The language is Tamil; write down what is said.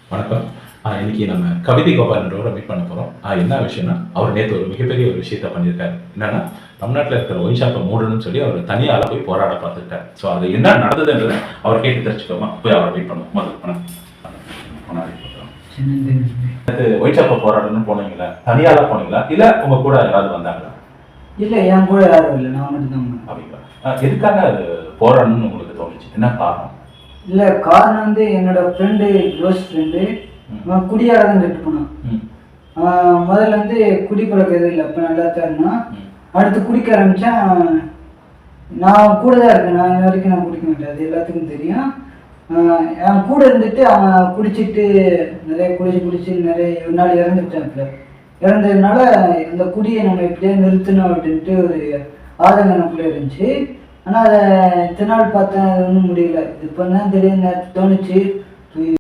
வணக்கம். இன்னைக்கு நம்ம கவிதை கோபால்ன்றவரை மீட் பண்ண போறோம். என்ன விஷயம்னா, அவர் நேத்து ஒரு மிகப்பெரிய ஒரு விஷயத்த பண்ணியிருக்காரு. என்னன்னா, தமிழ்நாட்டுல இருக்கிற ஒயின் ஷாப்ப மூடணும்னு சொல்லி அவர் தனியாளா போய் போராட பார்த்துக்கிட்டாரு. ஸோ அது என்ன நடந்ததுன்றத அவர் கேட்டு தெரிஞ்சுக்கோமா? போய் அவரை மீட் பண்ணுவோம். முதல்ல முன்னாடி போறோம். நேத்து ஒயின் ஷாப்ப போராடணும்னு போனீங்களா? தனியாளா போனீங்களா? இல்ல உங்க கூட யாராவது வந்தாங்களா? இல்ல என் கூட யாரும் இல்லை, நான் மட்டும் தான். அப்படிங்களா? எதுக்காக அது போராடணும்னு உங்களுக்கு தோணுச்சு? என்ன காரணம்? இல்ல காரணம் வந்து என்னோட ஃப்ரெண்டு, க்ளோஸ் ஃப்ரெண்டு, குடியார தான் கெட்டு போனான். முதல்ல வந்து குடி பழக்கம் எதுவும் இல்லை, அப்போ நல்லா தான் இருந்தான். அடுத்து குடிக்க ஆரம்பித்தான். நான் கூட தான் இருக்கேன், நான் இது வரைக்கும் நான் குடிக்க மாட்டேன், அது எல்லாத்துக்கும் தெரியும். என் கூட இருந்துட்டு அவன் குடிச்சிட்டு நிறைய குடிச்சு நிறைய ஒரு நாள் இறந்துட்டான். இறந்ததுனால இந்த குடியை நம்ம எப்படியே நிறுத்தணும் அப்படின்ட்டு ஒரு ஆதங்கம் நமக்குள்ளே இருந்துச்சு. ஆனால் அதை இத்தனை நாள் பார்த்தேன், அது ஒன்றும் முடியல. இது இப்போ தான் திடீர்னு தோணுச்சு.